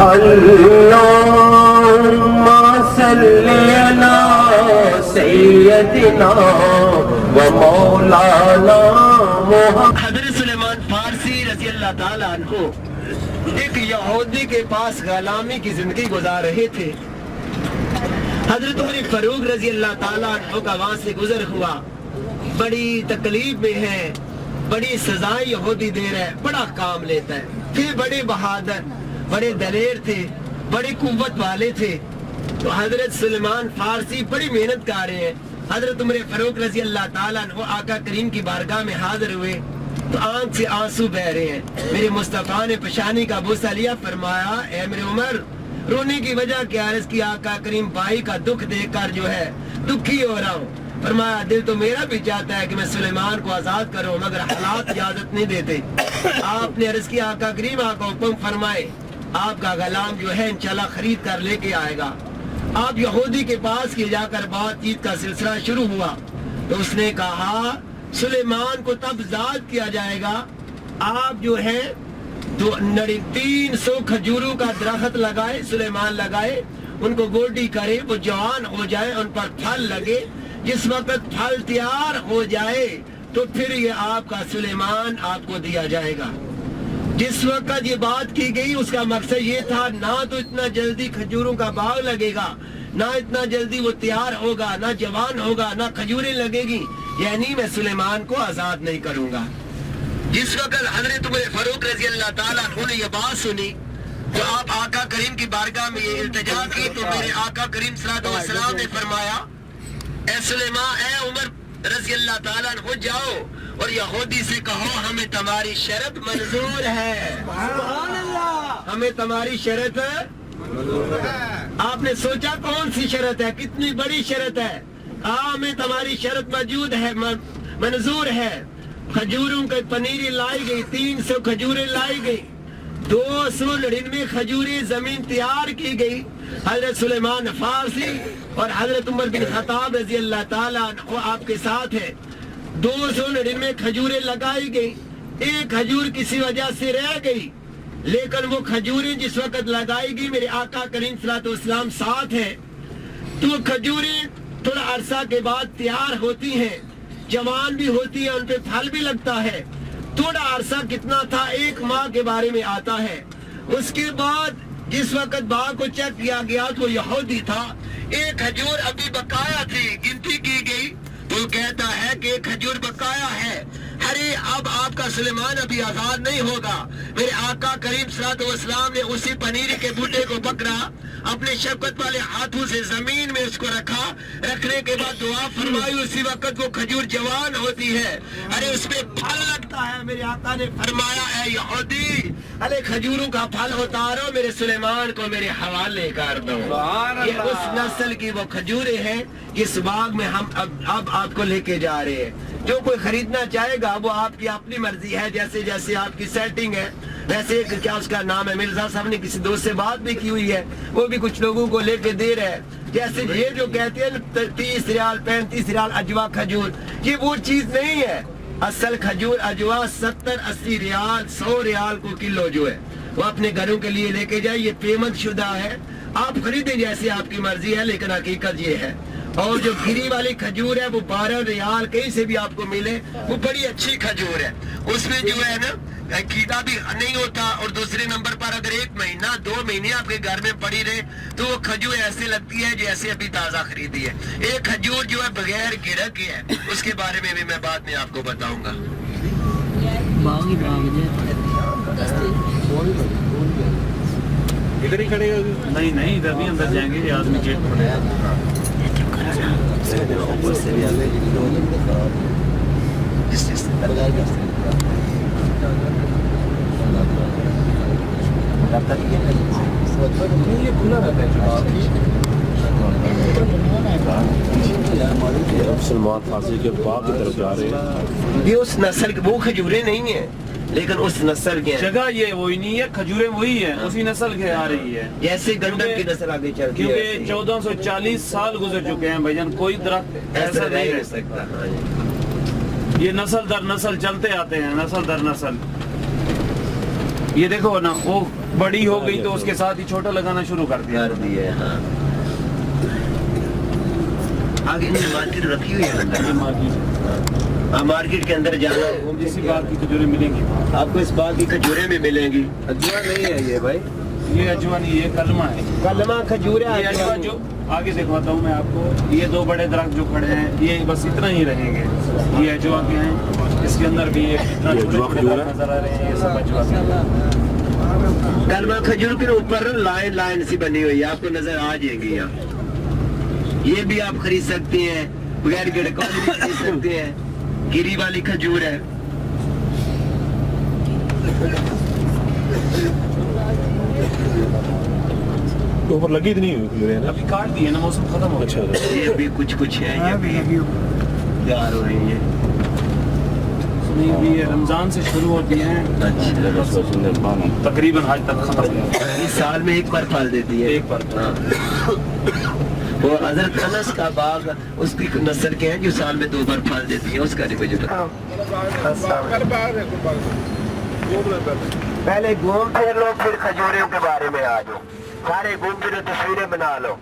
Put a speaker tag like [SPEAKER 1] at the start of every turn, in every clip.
[SPEAKER 1] اللهم صل على سيدنا ومولانا محمد۔ حضرت سلیمان فارسی رضی اللہ تعالیٰ عنہ ایک یہودی کے پاس غلامی کی زندگی گزار رہے تھے۔ حضرت عمر فاروق رضی اللہ تعالیٰ عنہ کا وہاں سے گزر ہوا، بڑی تکلیف میں ہے، بڑی سزائیں یہودی دے رہا ہے، بڑا کام لیتا ہے، تھے بڑے بہادر، بڑے دلیر تھے، بڑی قوت والے تھے۔ تو حضرت سلیمان فارسی بڑی محنت کر رہے ہیں۔ حضرت عمر فاروق رضی اللہ تعالیٰ عنہ آقا کریم کی بارگاہ میں حاضر ہوئے تو آنکھ سے آنسو بہ رہے ہیں۔ میرے مصطفیٰ نے پیشانی کا بوسہ لیا، فرمایا اے میرے عمر رونے کی وجہ کیا؟ عرض کی آقا کریم بھائی کا دکھ دیکھ کر جو ہے دکھی ہو رہا ہوں۔ فرمایا دل تو میرا بھی چاہتا ہے کہ میں سلیمان کو آزاد کروں، مگر حالات اجازت نہیں دیتے۔ آپ نے عرض کی آقا کریم آقا حکم فرمائے، آپ کا غلام جو ہے انشاءاللہ خرید کر لے کے آئے گا۔ آپ یہودی کے پاس کی جا کر بات چیت کا سلسلہ شروع ہوا تو اس نے کہا سلیمان کو تب آزاد کیا جائے گا، آپ جو ہے 300 کھجوروں کا درخت لگائے، سلیمان لگائے، ان کو گوڈی کرے، وہ جوان ہو جائے، ان پر پھل لگے، جس وقت پھل تیار ہو جائے تو پھر یہ آپ کا سلیمان آپ کو دیا جائے گا۔ جس وقت یہ بات کی گئی اس کا مقصد یہ تھا نہ تو اتنا جلدی کھجوروں کا باغ لگے گا، نہ اتنا جلدی وہ تیار ہوگا، نہ جوان ہوگا، نہ کھجوریں لگے گی، یعنی میں سلیمان کو آزاد نہیں کروں گا۔ جس وقت حضرت عمر فاروق رضی اللہ تعالیٰ عنہ نے یہ بات سنی تو آپ آقا کریم کی بارگاہ میں یہ التجا کی تو میرے آقا کریم صلی اللہ علیہ وسلم نے فرمایا اے سلیمان، اے عمر رضی اللہ تعالیٰ عنہ جاؤ اور یہودی سے کہو ہمیں تمہاری شرط منظور ہے، ہمیں تمہاری شرط آپ نے سوچا کون سی شرط ہے، کتنی بڑی شرط ہے، ہمیں تمہاری شرط موجود ہے، منظور ہے۔ کھجوروں کی پنیری لائی گئی، 300 کھجوریں لائی گئی، 299 کھجوریں زمین تیار کی گئی۔ حضرت سلیمان فارسی اور حضرت عمر بن خطاب رضی اللہ تعالیٰ عنہ آپ کے ساتھ ہے، 299 کھجوریں لگائی گئی، ایک کھجور کسی وجہ سے رہ گئی، لیکن وہ کھجوریں جس وقت لگائی گئی میرے آقا کریم صلی اللہ علیہ وسلم ساتھ ہے تو وہ کھجوریں تھوڑا عرصہ کے بعد تیار ہوتی ہیں، جوان بھی ہوتی ہے، ان پہ پھل بھی لگتا ہے۔ تھوڑا عرصہ کتنا تھا، 1 ماہ کے بارے میں آتا ہے۔ اس کے بعد جس وقت باغ کو چیک کیا گیا تو یہودی تھا، ایک کھجور ابھی بقایا تھی، گنتی کی گئی تو کہتا ہے کہ ایک کھجور بقایا ہے، ارے اب آپ کا سلیمان ابھی آزاد نہیں ہوگا۔ میرے آقا کریم صلی اللہ علیہ وسلم نے اسی پنیری کے بوٹے کو پکڑا، اپنے شفقت والے ہاتھوں سے زمین میں اس کو رکھا، رکھنے کے بعد دعا فرمائی، اسی وقت وہ کھجور جوان ہوتی ہے، ارے اس پہ پھل لگتا ہے۔ میرے آقا نے فرمایا اے یہودی، ارے کھجوروں کا پھل اتارو، میرے سلیمان کو میرے حوالے کر دو۔ یہ اس نسل کی وہ کھجوریں ہیں جس باغ میں ہم اب آپ کو لے کے جا رہے ہیں۔ جو کوئی خریدنا چاہے گا وہ آپ کی اپنی مرضی ہے، جیسے جیسے آپ کی سیٹنگ ہے ویسے۔ کیا اس کا نام ہے، مرزا صاحب نے کسی دوست سے بات بھی کی ہوئی ہے، وہ بھی کچھ لوگوں کو لے کے دے رہے ہیں۔ جیسے یہ جو کہتے ہیں 30 ریال 35 ریال اجوا کھجور، یہ وہ چیز نہیں ہے۔ اصل کھجور اجوا 70-80 ریال 100 ریال کو کلو جو ہے وہ اپنے گھروں کے لیے لے کے جائے، یہ پیمنٹ شدہ ہے، آپ خریدیں جیسے آپ کی مرضی ہے، لیکن حقیقت یہ ہے۔ اور جو گری والی کھجور ہے وہ 12 ریال کہیں سے بھی آپ کو ملے، وہ بڑی اچھی کھجور ہے، اس میں جو ہے نا کیڑا بھی نہیں ہوتا، اور دوسرے نمبر پر اگر 1 مہینہ 2 مہینے آپ کے گھر میں پڑی رہے تو وہ کھجور ایسے لگتی ہے جیسے ابھی تازہ خریدی ہے۔ ایک کھجور جو ہے بغیر گرہ کے ہے، اس کے بارے میں بھی میں بعد میں آپ کو بتاؤں گا۔
[SPEAKER 2] ادھر ہی کھڑے گا؟ نہیں ادھر نہیں، اندر جائیں گے، یہ آدمی گیٹ پڑے گا۔
[SPEAKER 3] سلمان فارسی کے باغ کی طرف جا رہے ہیں۔
[SPEAKER 1] یہ اس نسل کی وہ کھجوریں نہیں ہیں، لیکن اس نسل کے
[SPEAKER 2] جگہ یہ وہی نہیں ہے، کھجوریں وہی ہیں، اسی نسل کے آ رہی ہے،
[SPEAKER 1] جیسے گندم کی نسل آگے چلتی ہے،
[SPEAKER 2] کیونکہ 1440 سال گزر چکے ہیں بھائی جان، کوئی درخت ایسا نہیں رہ سکتا۔ یہ نسل در نسل چلتے آتے ہیں، نسل در نسل۔ یہ دیکھو نا، وہ بڑی ہو گئی تو اس کے ساتھ ہی چھوٹا لگانا شروع کر دیا.
[SPEAKER 1] کر دیے. ہاں آگے مارکیٹ رکھی ہوئی ہے اندر. ہاں مارکیٹ کے اندر جانا ہے.
[SPEAKER 2] اسی بات کی کھجوریں ملیں گی
[SPEAKER 1] آپ کو اس بات کی کھجوریں بھی ملیں گی.
[SPEAKER 2] اجوا نہیں ہے یہ بھائی, یہ اجوا نہیں, یہ کلمہ ہے.
[SPEAKER 1] کلمہ کھجوریں.
[SPEAKER 2] یہ اجوا جو آگے دکھاتا ہوں میں آپ کو, یہ دو بڑے درخت جو کھڑے ہیں یہ بس اتنا ہی رہیں گے. یہ اجوا کے ہیں, اس کے اندر بھی اتنا چھوٹے درخت نظر آ رہے ہیں, یہ سب اجوا کے ہیں.
[SPEAKER 1] کلمہ کھجور کے اوپر لائن لائن سی بنی ہوئی ہے, آپ کو نظر آ جائے گی یہاں. یہ بھی آپ خرید سکتے ہیں, بغیر گڑکا بھی خرید سکتے ہیں. گری والی کھجور ہے.
[SPEAKER 3] اوپر لگی تو نہیں ہوئی کھجوریں نا,
[SPEAKER 2] ابھی کاٹ دیے نا, موسم ختم ہو گیا.
[SPEAKER 3] اچھا
[SPEAKER 1] یہ بھی کچھ کچھ ہے, یہ بھی تیار ہو رہی ہے.
[SPEAKER 2] یہ بھی رمضان سے شروع ہوتی ہیں, تقریباً آج تک ختم ہو گیا.
[SPEAKER 1] اس سال میں ایک بار پھل دیتی ہے.
[SPEAKER 2] ایک بار.
[SPEAKER 1] وہ حضرت انس کا باغ اس کی نسل کے ہیں جو سال میں 2 بار پھل دیتی ہیں, اس کا نہیں مجھے پتا. پہلے گھوم پھر لو, پھر کھجوروں کے بارے میں آ جاؤ. سارے گھوم پھر تصویریں بنا لو.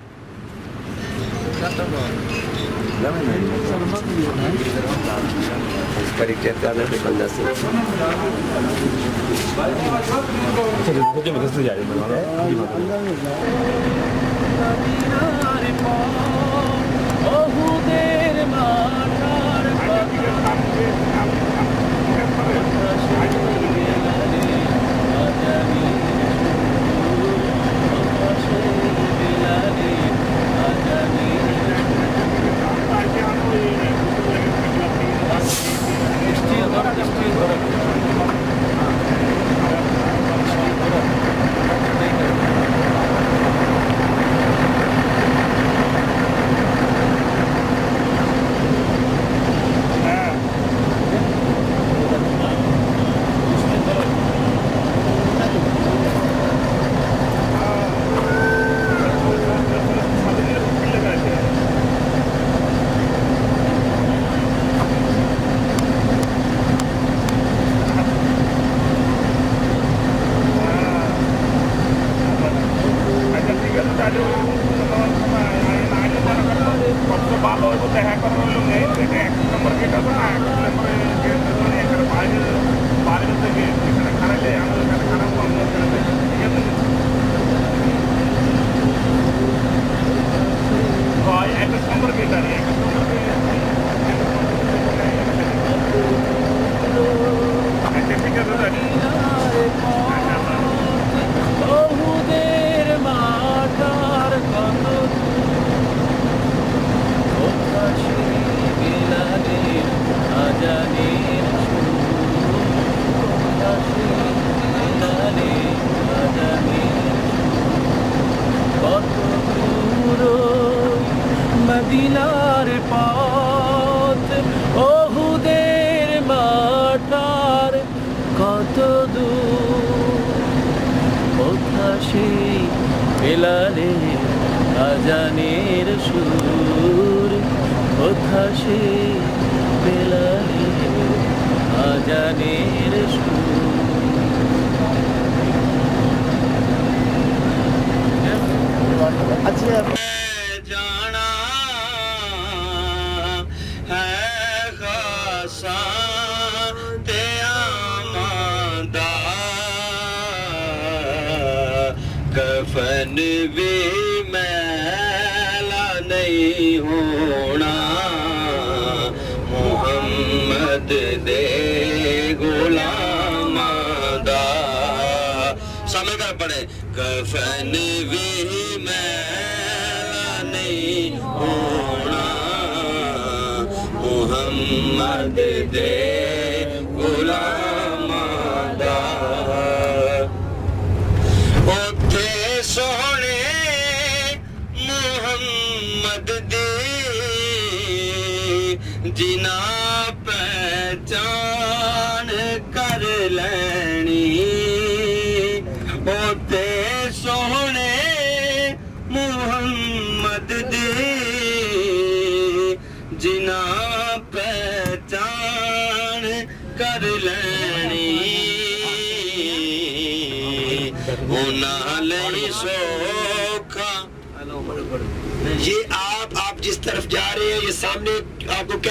[SPEAKER 4] মদিনার পথ ওহুদের মাঠার কত দূর, কোথা সেই বেলালে আজানের সুর, কোথা সেই বেলালে আজানের সুর. আচ্ছা
[SPEAKER 5] کفن بھی میلا نہیں ہونا, محمد دے غلام دا. سامنے کر پڑے, کفن بھی میلا نہیں ہونا, محمد دے غلام دا. سونے محمد دے جنا پہچان کر لینی, اوتے سونے محمد دے جنا پہچان کر لینی. اوکھا
[SPEAKER 1] یہ آپ جس طرف جا رہے ہیں یہ سامنے آپ کو کیا